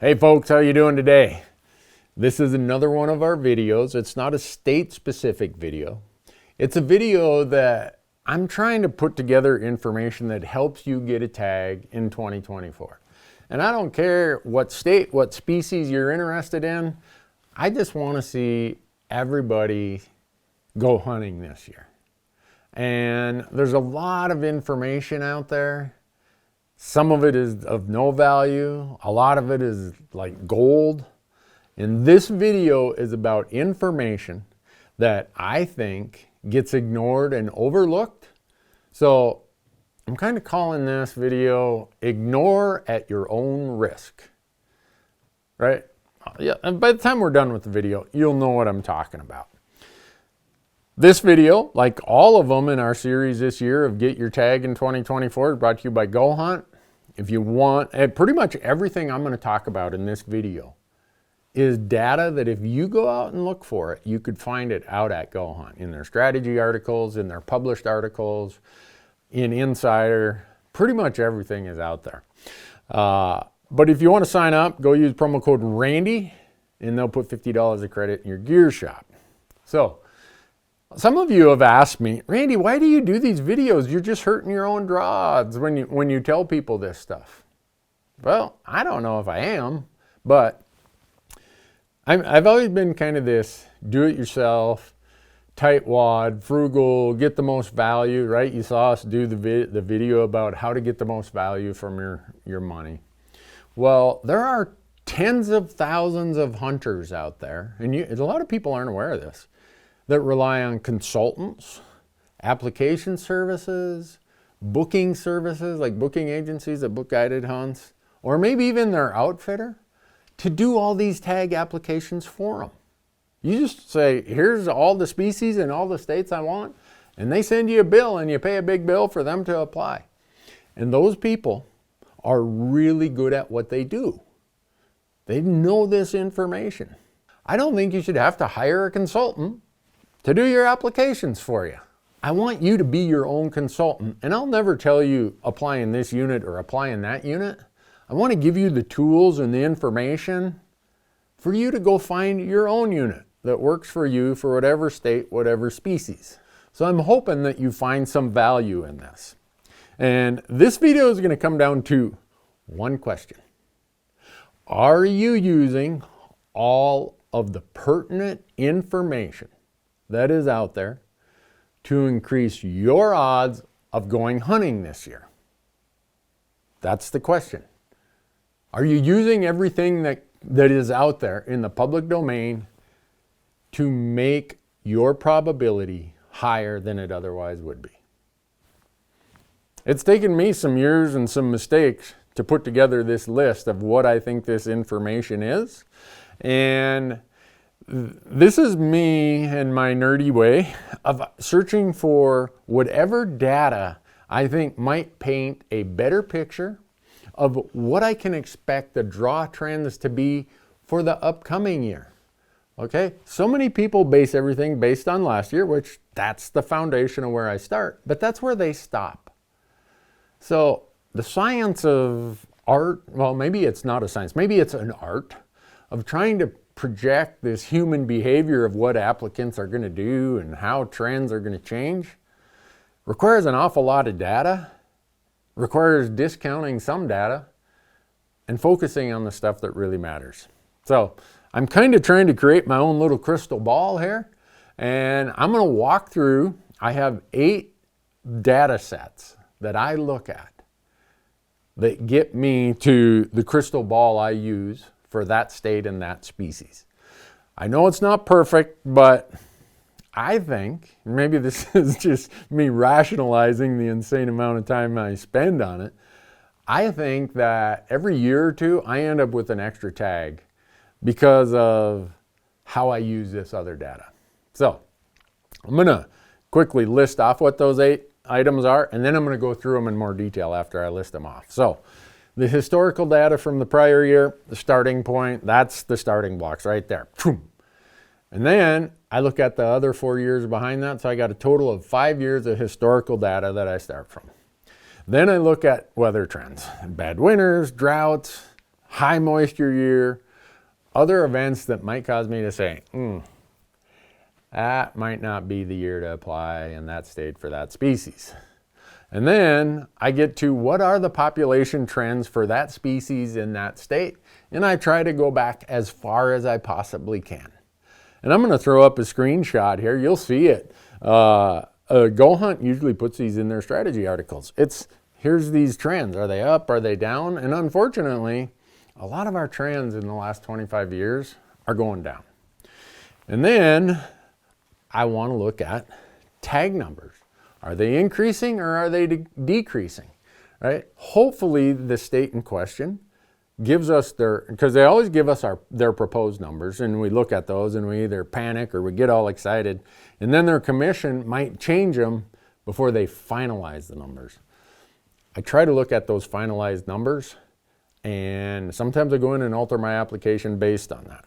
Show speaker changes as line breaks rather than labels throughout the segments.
Hey folks, how you doing today? This is another one of our videos. It's not a state-specific video. It's a video that I'm trying to put together information that helps you get a tag in 2024. And I don't care what state, what species you're interested in. I just want to see everybody go hunting this year. And there's a lot of information out there. Some of it is of no value. A lot of it is like gold. And this video is about information that I think gets ignored and overlooked. So I'm kind of calling this video Ignore at Your Own Risk. Right? Yeah, and by the time we're done with the video, you'll know what I'm talking about. This video, like all of them in our series this year of Get Your Tag in 2024, is brought to you by Go Hunt. If you want, and pretty much everything I'm going to talk about in this video is data that if you go out and look for it, you could find it out at Go Hunt in their strategy articles, in their published articles, in Insider. Pretty much everything is out there. But if you want to sign up, go use promo code Randy, and they'll put $50 of credit in your gear shop. So, some of you have asked me, Randy, why do you do these videos? You're just hurting your own draws when you tell people this stuff. Well, I don't know if I am, but I've always been kind of this do-it-yourself, tightwad, frugal, get the most value, right? You saw us do the video about how to get the most value from your money. Well, there are tens of thousands of hunters out there, and a lot of people aren't aware of this, that rely on consultants, application services, booking services, like booking agencies that book guided hunts, or maybe even their outfitter, to do all these tag applications for them. You just say, here's all the species and all the states I want, and they send you a bill and you pay a big bill for them to apply. And those people are really good at what they do. They know this information. I don't think you should have to hire a consultant to do your applications for you. I want you to be your own consultant, and I'll never tell you applying this unit or applying that unit. I want to give you the tools and the information for you to go find your own unit that works for you for whatever state, whatever species. So I'm hoping that you find some value in this. And this video is going to come down to one question. Are you using all of the pertinent information that is out there to increase your odds of going hunting this year? That's the question. Are you using everything that is out there in the public domain to make your probability higher than it otherwise would be? It's taken me some years and some mistakes to put together this list of what I think this information is. And this is me and my nerdy way of searching for whatever data I think might paint a better picture of what I can expect the draw trends to be for the upcoming year. Okay? So many people base everything based on last year, which that's the foundation of where I start, but that's where they stop. So the science of art, well, maybe it's not a science, maybe it's an art of trying to project this human behavior of what applicants are going to do and how trends are going to change, requires an awful lot of data, requires discounting some data, and focusing on the stuff that really matters. So I'm kind of trying to create my own little crystal ball here, and I'm going to walk through. I have 8 data sets that I look at that get me to the crystal ball I use for that state and that species. I know it's not perfect, but I think, maybe this is just me rationalizing the insane amount of time I spend on it, I think that every year or two I end up with an extra tag because of how I use this other data. So I'm going to quickly list off what those 8 items are, and then I'm going to go through them in more detail after I list them off. So the historical data from the prior year, the starting point, that's the starting blocks right there. And then I look at the other 4 years behind that, so I got a total of 5 years of historical data that I start from. Then I look at weather trends, bad winters, droughts, high moisture year, other events that might cause me to say, that might not be the year to apply in that state for that species. And then I get to what are the population trends for that species in that state? And I try to go back as far as I possibly can. And I'm going to throw up a screenshot here. You'll see it. Go Hunt usually puts these in their strategy articles. Here's these trends. Are they up? Are they down? And unfortunately, a lot of our trends in the last 25 years are going down. And then I want to look at tag numbers. Are they increasing or are they decreasing? Right? Hopefully the state in question gives us because they always give us their proposed numbers, and we look at those and we either panic or we get all excited, and then their commission might change them before they finalize the numbers. I try to look at those finalized numbers, and sometimes I go in and alter my application based on that.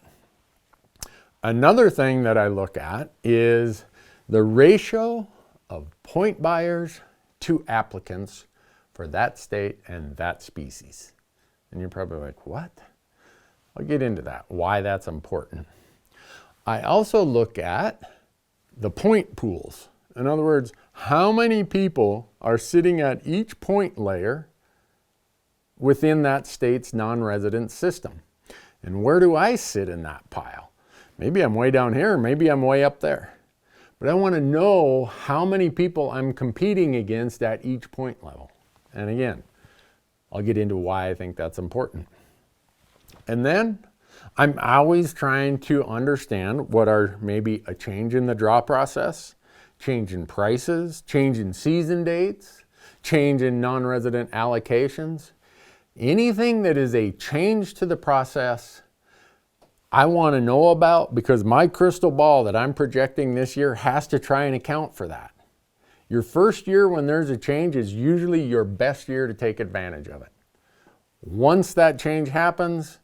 Another thing that I look at is the ratio of point buyers to applicants for that state and that species. And you're probably like, what? I'll get into that, why that's important. I also look at the point pools. In other words, how many people are sitting at each point layer within that state's non-resident system? And where do I sit in that pile? Maybe I'm way down here, maybe I'm way up there. But I want to know how many people I'm competing against at each point level. And again, I'll get into why I think that's important. And then I'm always trying to understand what are maybe a change in the draw process, change in prices, change in season dates, change in non-resident allocations. Anything that is a change to the process, I want to know about, because my crystal ball that I'm projecting this year has to try and account for that. Your first year when there's a change is usually your best year to take advantage of it. Once that change happens,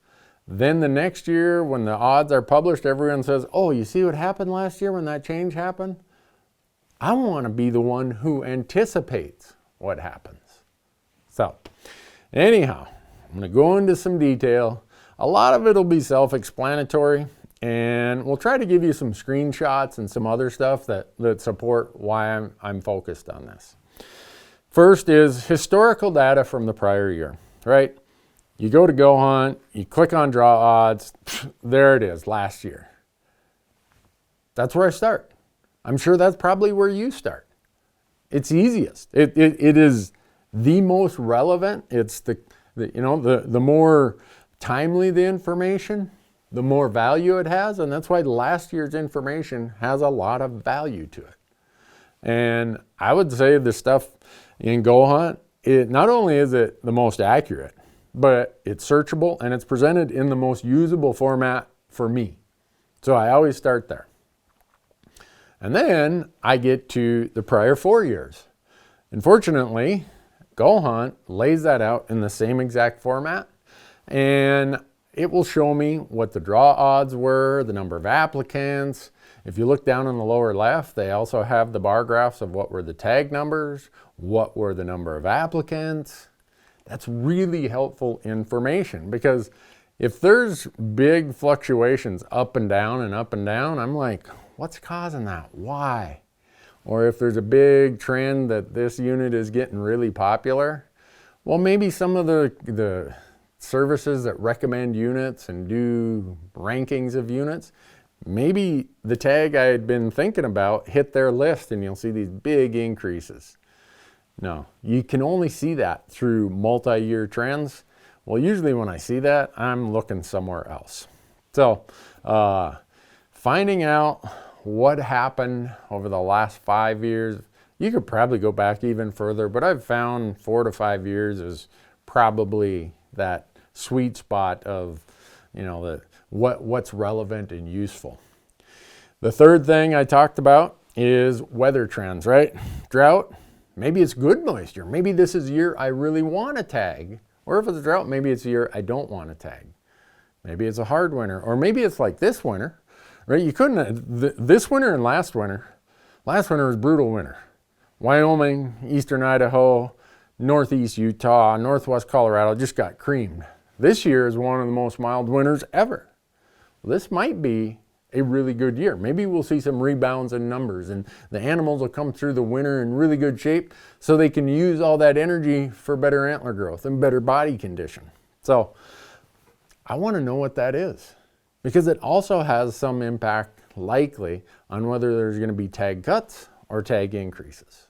then the next year when the odds are published, everyone says, oh, you see what happened last year when that change happened? I want to be the one who anticipates what happens. So anyhow, I'm going to go into some detail. A lot of it will be self-explanatory, and we'll try to give you some screenshots and some other stuff that support why I'm focused on this. First is historical data from the prior year, right? You go to Go Hunt, you click on draw odds, there it is, last year. That's where I start. I'm sure that's probably where you start. It's easiest. It is the most relevant. It's the more timely the information, the more value it has, and that's why last year's information has a lot of value to it. And I would say the stuff in Go Hunt, not only is it the most accurate, but it's searchable and it's presented in the most usable format for me. So I always start there. And then I get to the prior 4 years. Unfortunately, Go Hunt lays that out in the same exact format, and it will show me what the draw odds were, the number of applicants. If you look down in the lower left, they also have the bar graphs of what were the tag numbers, what were the number of applicants. That's really helpful information, because if there's big fluctuations up and down, I'm like, what's causing that? Why? Or if there's a big trend that this unit is getting really popular, well, maybe some of the services that recommend units and do rankings of units, maybe the tag I had been thinking about hit their list and you'll see these big increases. No, you can only see that through multi-year trends. Well, usually when I see that, I'm looking somewhere else. So finding out what happened over the last 5 years, you could probably go back even further, but I've found 4 to 5 years is probably that sweet spot of, what's relevant and useful. The third thing I talked about is weather trends, right? Drought, maybe it's good moisture. Maybe this is a year I really want to tag. Or if it's a drought, maybe it's a year I don't want to tag. Maybe it's a hard winter, or maybe it's like this winter, right? You couldn't, this winter and last winter was brutal winter. Wyoming, eastern Idaho, northeast Utah, northwest Colorado just got creamed. This year is one of the most mild winters ever. This might be a really good year. Maybe we'll see some rebounds in numbers and the animals will come through the winter in really good shape so they can use all that energy for better antler growth and better body condition. So I want to know what that is, because it also has some impact likely on whether there's going to be tag cuts or tag increases.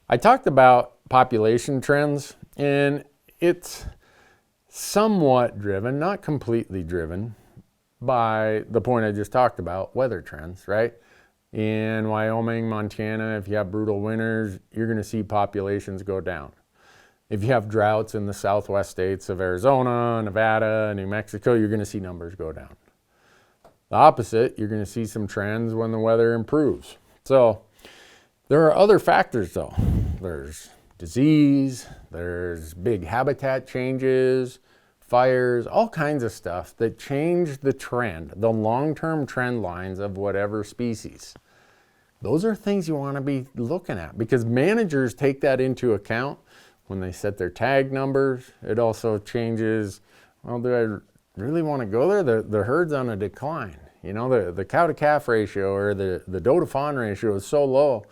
I talked about population trends, and it's somewhat driven, not completely driven, by the point I just talked about, weather trends, right? In Wyoming, Montana, if you have brutal winters, you're going to see populations go down. If you have droughts in the southwest states of Arizona, Nevada, New Mexico, you're going to see numbers go down. The opposite, you're going to see some trends when the weather improves. So there are other factors though. There's disease, there's big habitat changes, fires, all kinds of stuff that change the trend, the long-term trend lines of whatever species. Those are things you want to be looking at, because managers take that into account when they set their tag numbers. It also changes, well, do I really want to go there? The herd's on a decline. You know, the cow to calf ratio or the doe to fawn ratio is so low,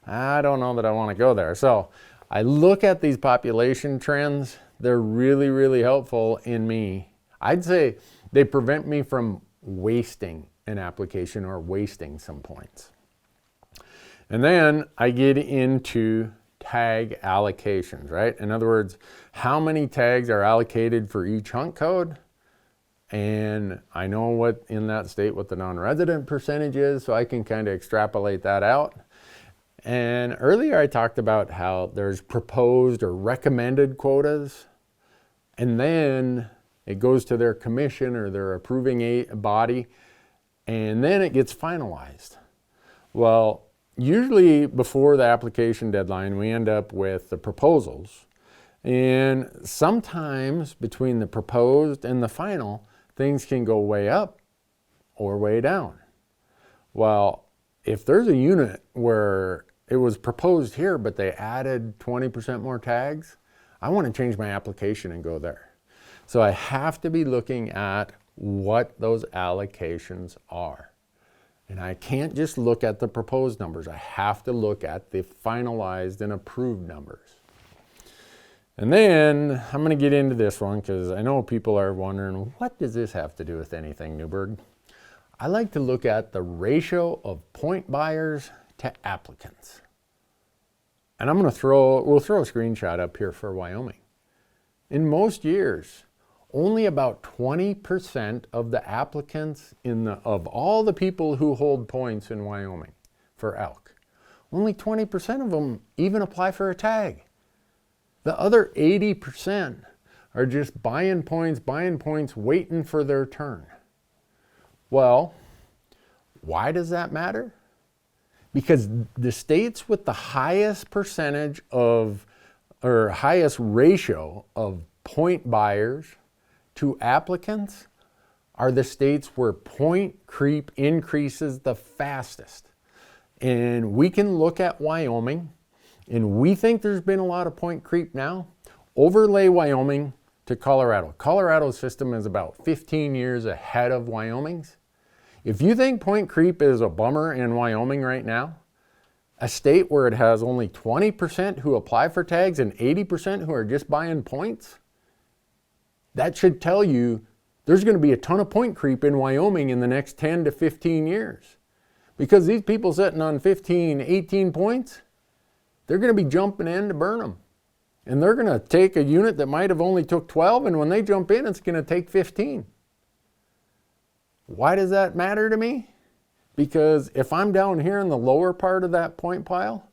I don't know that I want to go there. So I look at these population trends. They're really, really helpful in me. I'd say they prevent me from wasting an application or wasting some points. And then I get into tag allocations, right? In other words, how many tags are allocated for each hunt code? And I know what in that state what the non-resident percentage is, so I can kind of extrapolate that out. And earlier I talked about how there's proposed or recommended quotas, and then it goes to their commission or their approving body, and then it gets finalized. Well, usually before the application deadline, we end up with the proposals. And sometimes between the proposed and the final, things can go way up or way down. Well, if there's a unit where it was proposed here, but they added 20% more tags, I want to change my application and go there. So I have to be looking at what those allocations are. And I can't just look at the proposed numbers. I have to look at the finalized and approved numbers. And then I'm going to get into this one because I know people are wondering, what does this have to do with anything, Newberg? I like to look at the ratio of point buyers to applicants. And we'll throw a screenshot up here for Wyoming. In most years, only about 20% of the applicants of all the people who hold points in Wyoming for elk, only 20% of them even apply for a tag. The other 80% are just buying points, waiting for their turn. Well, why does that matter? Because the states with the highest percentage of, or highest ratio of point buyers to applicants are the states where point creep increases the fastest. And we can look at Wyoming, and we think there's been a lot of point creep now. Overlay Wyoming to Colorado. Colorado's system is about 15 years ahead of Wyoming's. If you think point creep is a bummer in Wyoming right now, a state where it has only 20% who apply for tags and 80% who are just buying points, that should tell you there's going to be a ton of point creep in Wyoming in the next 10 to 15 years. Because these people sitting on 15, 18 points, they're going to be jumping in to burn them. And they're going to take a unit that might have only took 12, and when they jump in, it's going to take 15. Why does that matter to me? Because if I'm down here in the lower part of that point pile,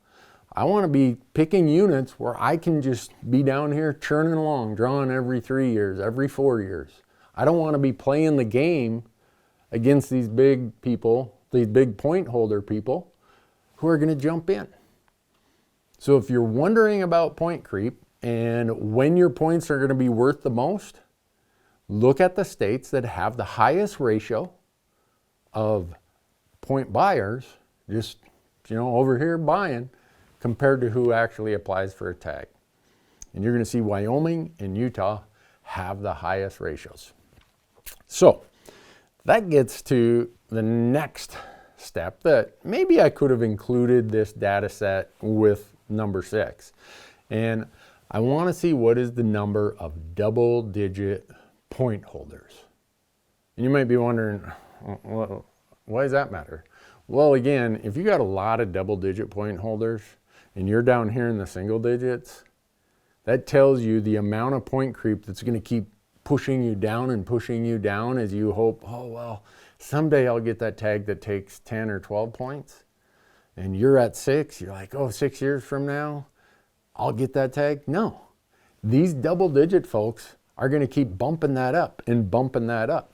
I want to be picking units where I can just be down here churning along, drawing every 3 years, every 4 years. I don't want to be playing the game against these big people, these big point holder people who are going to jump in. So if you're wondering about point creep and when your points are going to be worth the most, look at the states that have the highest ratio of point buyers, just, over here buying, compared to who actually applies for a tag. And you're going to see Wyoming and Utah have the highest ratios. So that gets to the next step that maybe I could have included this data set with number 6. And I want to see what is the number of double-digit point holders. And you might be wondering, well, why does that matter? Well, again, if you got a lot of double-digit point holders and you're down here in the single digits, that tells you the amount of point creep that's going to keep pushing you down and pushing you down as you hope, oh, well, someday I'll get that tag that takes 10 or 12 points. And you're at 6, you're like, oh, 6 years from now, I'll get that tag. No, these double-digit folks are going to keep bumping that up and bumping that up.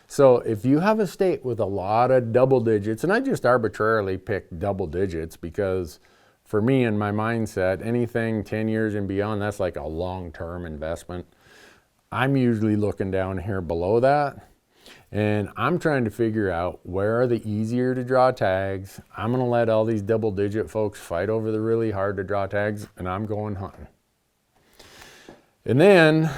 So if you have a state with a lot of double digits, and I just arbitrarily picked double digits because for me in my mindset, anything 10 years and beyond, that's like a long-term investment. I'm usually looking down here below that, and I'm trying to figure out where are the easier to draw tags. I'm going to let all these double-digit folks fight over the really hard to draw tags, and I'm going hunting. And then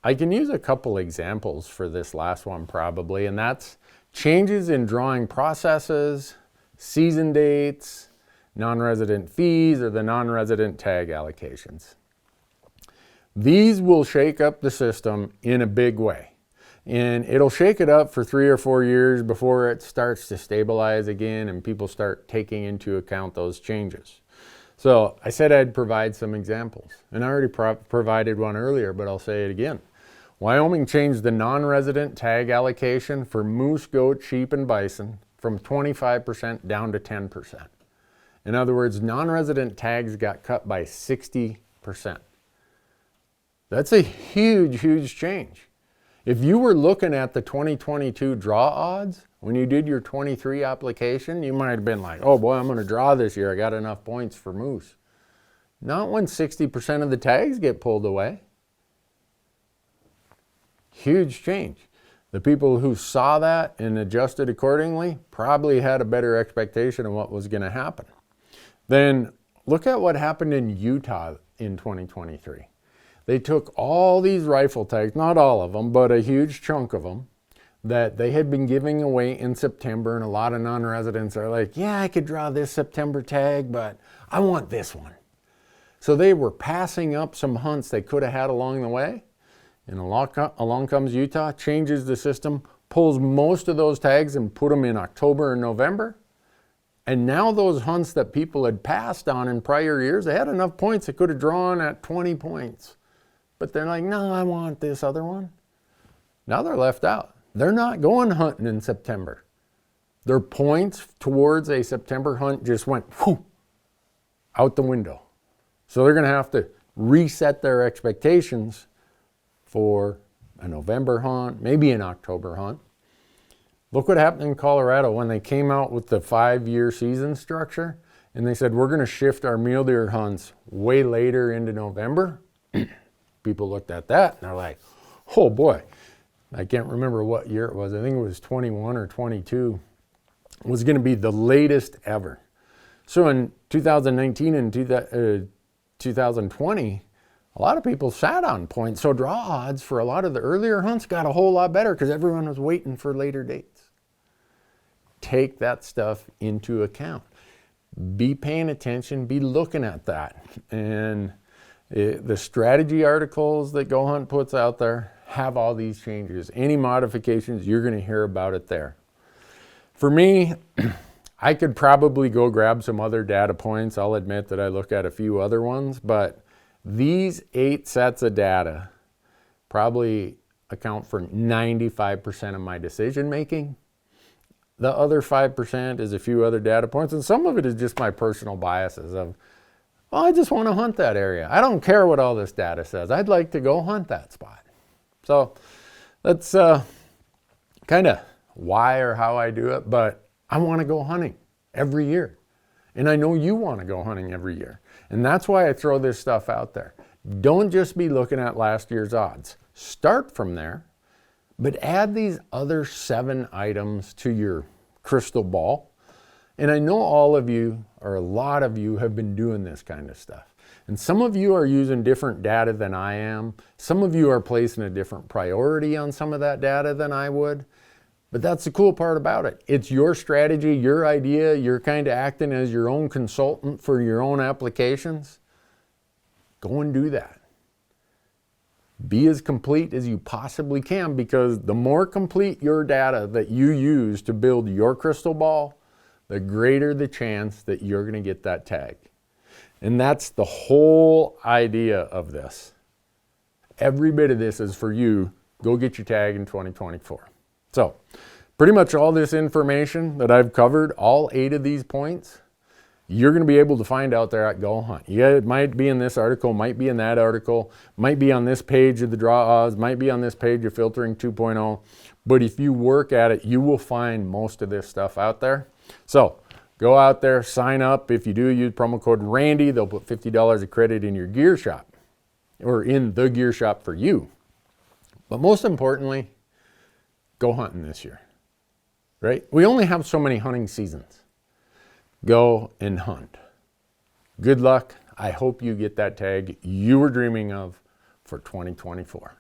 I can use a couple examples for this last one probably, and that's changes in drawing processes, season dates, non-resident fees, or the non-resident tag allocations. These will shake up the system in a big way. And it'll shake it up for 3 or 4 years before it starts to stabilize again and people start taking into account those changes. So I said I'd provide some examples, and I already provided one earlier, but I'll say it again. Wyoming changed the non-resident tag allocation for moose, goat, sheep, and bison from 25% down to 10%. In other words, non-resident tags got cut by 60%. That's a huge, huge change. If you were looking at the 2022 draw odds, when you did your 23 application, you might have been like, oh boy, I'm going to draw this year. I got enough points for moose. Not when 60% of the tags get pulled away. Huge change. The people who saw that and adjusted accordingly probably had a better expectation of what was going to happen. Then look at what happened in Utah in 2023. They took all these rifle tags, not all of them, but a huge chunk of them, that they had been giving away in September, and a lot of non-residents are like, yeah, I could draw this September tag, but I want this one. So they were passing up some hunts they could have had along the way, and along comes Utah, changes the system, pulls most of those tags and put them in October and November. And now those hunts that people had passed on in prior years, they had enough points they could have drawn at 20 points. But they're like, no, I want this other one. Now they're left out. They're not going hunting in September. Their points towards a September hunt just went whoo, out the window. So they're going to have to reset their expectations for a November hunt, maybe an October hunt. Look what happened in Colorado when they came out with the 5-year season structure, and they said, we're going to shift our mule deer hunts way later into November. People looked at that and they're like, oh boy, I can't remember what year it was. I think it was 21 or 22. It was going to be the latest ever. So in 2019 and 2020, a lot of people sat on points. So draw odds for a lot of the earlier hunts got a whole lot better because everyone was waiting for later dates. Take that stuff into account. Be paying attention, be looking at that. And the strategy articles that Go Hunt puts out there have all these changes. Any modifications, you're going to hear about it there. For me, I could probably go grab some other data points. I'll admit that I look at a few other ones, but these 8 sets of data probably account for 95% of my decision making. The other 5% is a few other data points, and some of it is just my personal biases of, well, I just want to hunt that area. I don't care what all this data says. I'd like to go hunt that spot. So that's kind of why or how I do it, but I want to go hunting every year. And I know you want to go hunting every year. And that's why I throw this stuff out there. Don't just be looking at last year's odds. Start from there, but add these other 7 items to your crystal ball. And I know all of you, or a lot of you, have been doing this kind of stuff. And some of you are using different data than I am. Some of you are placing a different priority on some of that data than I would. But that's the cool part about it. It's your strategy, your idea. You're kind of acting as your own consultant for your own applications. Go and do that. Be as complete as you possibly can, because the more complete your data that you use to build your crystal ball, the greater the chance that you're going to get that tag. And that's the whole idea of this. Every bit of this is for you. Go get your tag in 2024. So, pretty much all this information that I've covered, all 8 of these points, you're going to be able to find out there at Go Hunt. Yeah, it might be in this article, might be in that article, might be on this page of the Draw Odds, might be on this page of Filtering 2.0. But if you work at it, you will find most of this stuff out there. So, go out there, sign up. If you do, use promo code Randy. They'll put $50 of credit in your gear shop, or in the gear shop for you. But most importantly, go hunting this year, right? We only have so many hunting seasons. Go and hunt. Good luck. I hope you get that tag you were dreaming of for 2024.